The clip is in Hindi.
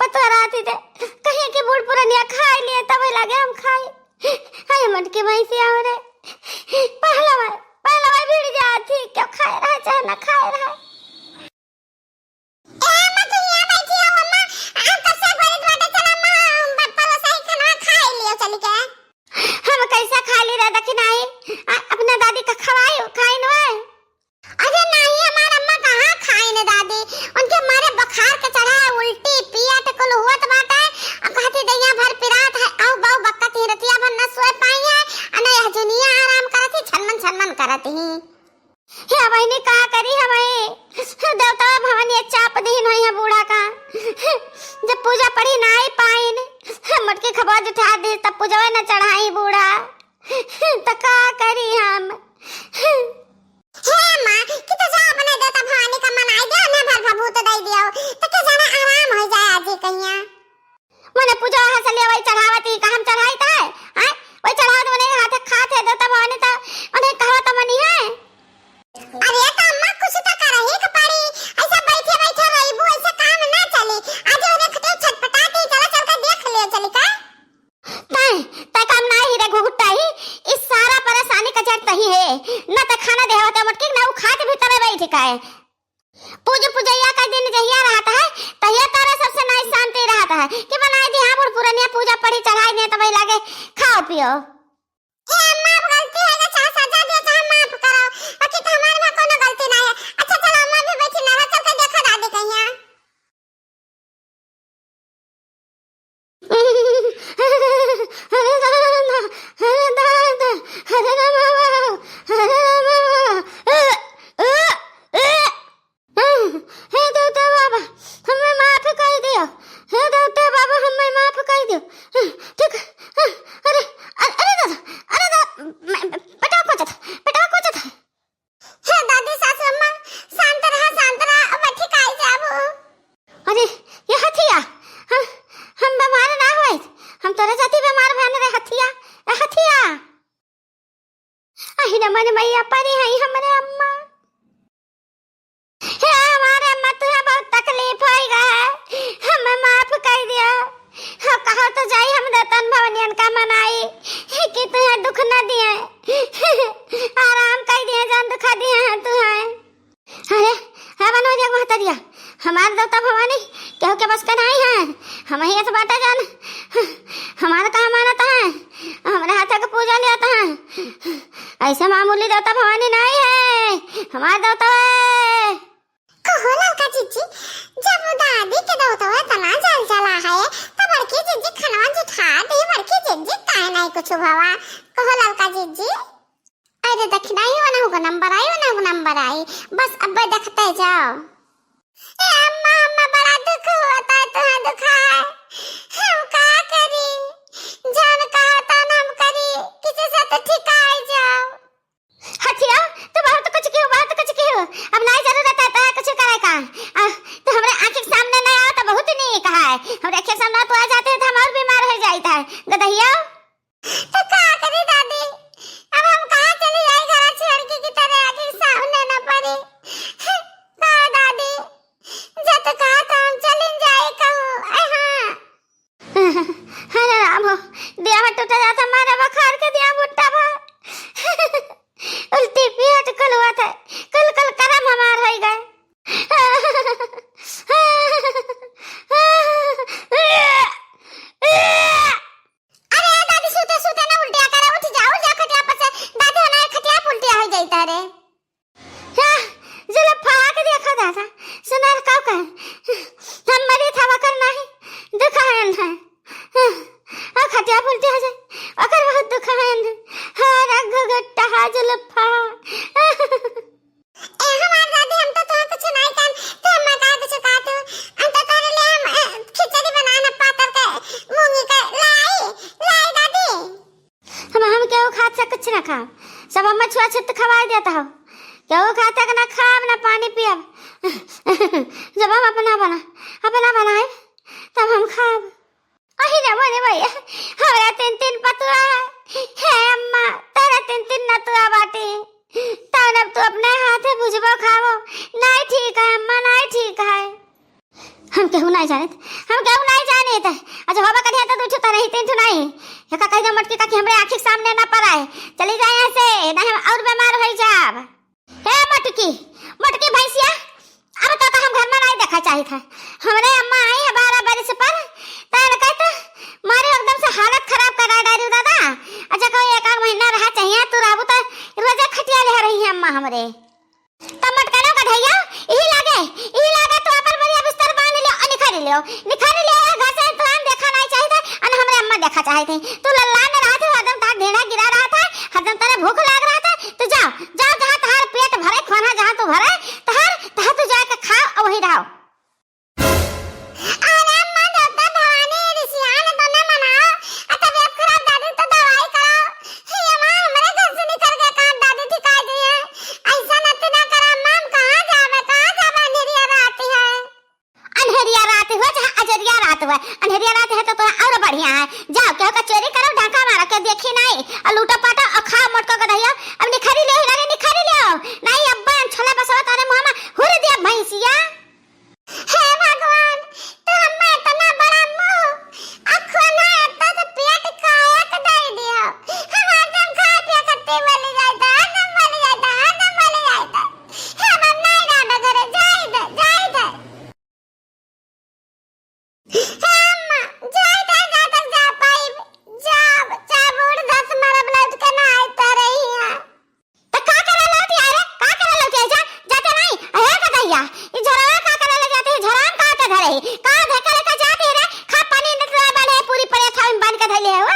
पतवा रहती थे कहीं के बूढ़ पुरनिया खाए लिए तब लगे हम खाए। हाय मटके भैंसी आओ रे पहला भिड़ जाती क्यों खाए रहा चाहे ना खाए रहा। हम कैसा खा ली रे दखी नहीं अपने दादी का खवाई खाई न। अरे नहीं हमार अम्मा कहां खाई न दादी, उनके मारे बुखार के चढ़ा उल्टी पियत कुल होत बाटे। कहती दैया भर पिरात है आउ बाउ बक्कत ही रतिया भर न सोए पाई है अने यह दुनिया आराम करती छनमन करती। हे बहनी का करी हमें देवता भवानी चाप दी नहीं है बूढ़ा का। जब पूजा पढ़ी ना ही पाइन मटके खबर उठा दी तब पूजा न चढ़ाई बूढ़ा तो का करी हम। हे मां कि तो जा बने देवता भवानी का मनाई दे ने भर भभूत दई दियो तो के जाने आराम हो जाए आज कहिया। मने पूजा हसले वही चढ़ावती का हम चढ़ाई था हां वही चढ़ावत मने हाथ खाते देवता भवानी तो उन्हें कहवा तो मनी है। अरे तो अम्मा कुछ तो करही के पड़ी, ऐसा बैठे रहीबू ऐसा काम ना चली। आज ओने खटे छटपटाती चला चल के देख ले चली का। तय काम ना ही रे घुघुट्टा ही इस सारा परेशानी का जड़ तही है न त खाना देवता मटके ना वो खाते भीतर बैठ का है। पूजैया का दिन जहिया रहता है तहिया तारा सबसे नाई शांति रहता है कि बनाई दी हां बुढ़ पुरनिया पूजा पढ़ी चढ़ाई दे तब लागे खाओ पियो। हे अम्मा गलती है चाहे सजा दे चाहे माफ करो बाकी तो हमारे में कोनो गलती नहीं है। अच्छा चलो अम्मा भी बैठी ना चल के देखो दादी कहिया। मन मैया परी है हमारे अम्मा। हे हमारे अम्मा तुझे बहुत तकलीफ होएगा हमें माफ कर दियो। हाँ कहा तो जाई हम दतन भवनियन का मनाई कि तुझे दुख न दिए आराम कर दिए जान दुखा दिए हैं तुझे। अरे है बनो जग महतरिया हमारे देवता भवानी केहू के बस का नहीं है हम ही ऐसे बात जान हमारा काम मानता है हमारे हाथ का पूजा लेता है ऐसा मामूली देवता भवानी नहीं है हमारा देवता है। कहो लड़का जीजी जब दादी के देवता है तना जल चला है तब बड़की जीजी खनवा जुठा दी बड़की जीजी काहे नहीं कुछ भवा। कहो लड़का जीजी अरे दक्षिणा ही होना नंबर आई बस अब देखते जाओ। ए अम्मा बड़ा दुख होता है तुम्हें दुखा है हम क्या करी जान कहा था हम करी किसी से तो ठिकाई जाओ। हथिया तो बहुत कुछ क्यों अब नहीं जरूरत है कुछ करे का तो हमारे आंख के सामने नहीं आओ तो बहुत नहीं कहा है हमारे आंख के सामने तो आ जाते हैं तो हम और बीमार हो जाता है गदहिया। तो क्या करी दादी अब हम कहां चली जाए घर छोड़ के की तरह आंख के सामने न पड़े। हां दादी जब तो कहा था हम चली जाए कहूं अरे राम हो दिया में टूटा जाता मारा बुखार के दिया बुट्टा भा उल्टी पेट कल हुआ था कल करम हमार हो गए। अरे दादी सूते ना उल्टिया करे उठ जाओ जा खटिया पर से दादी ना खटिया उल्टिया हो जाता रे। हां जला फाक देखा दादा सुनार का हम मरे था वकर नहीं दुखायन है आ खटिया उल्टी हो जाए अगर बहुत दुखायन है हर घगट्टा हाजल फा। ए हमार दादी हम तो कुछ नहीं कर तो हम का कुछ काटो अंत कर ले हम खिचड़ी बनाना पातर के मूंगी के लाई दादी। हम क्या खात से कुछ ना खा सब अम्मा छुआ छुत खवा देता हो क्या खाता ना खाब ना पानी पियब जब हम अपना बनाए तब हम खाब। अही ना बोले भैया हमारा तीन पतुआ है अम्मा तेरा तीन नतुआ बाटे तब तू अपने हाथे भुजबो खावो नहीं ठीक है अम्मा नहीं ठीक है। हम केहू नहीं जाने, हम केहू नहीं जाने। अच्छा बाबा कहीं तो उठो तो नहीं तीन नहीं ये का कहीं मटकी का कि हमरे आंख के सामने ना पड़ाए। चली जाए यहाँ से नहीं हम और बीमार हो जाब। हे मटकी मटकी भैंसिया अब तो हम घर में नहीं देखा चाहिए था। हमरे अम्मा आई है 12 बरस पर तैर कहते मारे एकदम से हालत खराब करा डाली दादा। अच्छा कोई एक आध महीना रहा चाहिए तू रहबू तो रोजे खटिया ले रही है अम्मा हमरे तमट करो का भैया यही लागे तो अपन बढ़िया बिस्तर बांध लियो और निखारी लियो घर से तो हम देखा नहीं चाहिए और हमरे अम्मा देखा चाहते। तू लल्ला में रहा था हरदम तार ढेड़ा गिरा रहा था हरदम तेरे भूख लग रहा था। तू जाओ जाओ जहां तहार पेट भरे खाना जहां तू भरे तहार तू जाके खा और वहीं रहो। अरे अम्मा डॉक्टर भवानी ऋषियान तो न मनाओ तबीयत खराब दादी तो दवाई कराओ। हे अम्मा हमारे घर से निकल के कहां दादी ठिका दी है ऐसा न ना कर अम्मा हम कहां जावे अंधेरिया रात है। अंधेरिया रात हुआ जहां अजरिया रात हुआ अंधेरिया रात है तो और बढ़िया है। जाओ क्या का चोरी करो ढाका मारा के देखी नहीं और लूटा पाटा और खा मटका का दहिया अब निखारी ले नहीं अब्बा छोला बसवा तारे मुंह में हुर दिया भैंसिया। हे भगवान तू हमें इतना बड़ा मुंह अखो ना आता तो पेट काया के दे दियो। हम एकदम खा पिया करते बोली जाता हम नहीं डांडा करे जाई दे अम्मा जाई दे जा तक जा पाई जा बूढ़ 10 मारा ब्लड के ना आते रही है तो का करे लौटी अरे का करे लौटी जाते नहीं है का दहिया ये झरा का करे ले जाते झराम का के धरे का धके लेके जाते रे खा पानी न तो बाले पूरी पड़े था बांध के धइले हो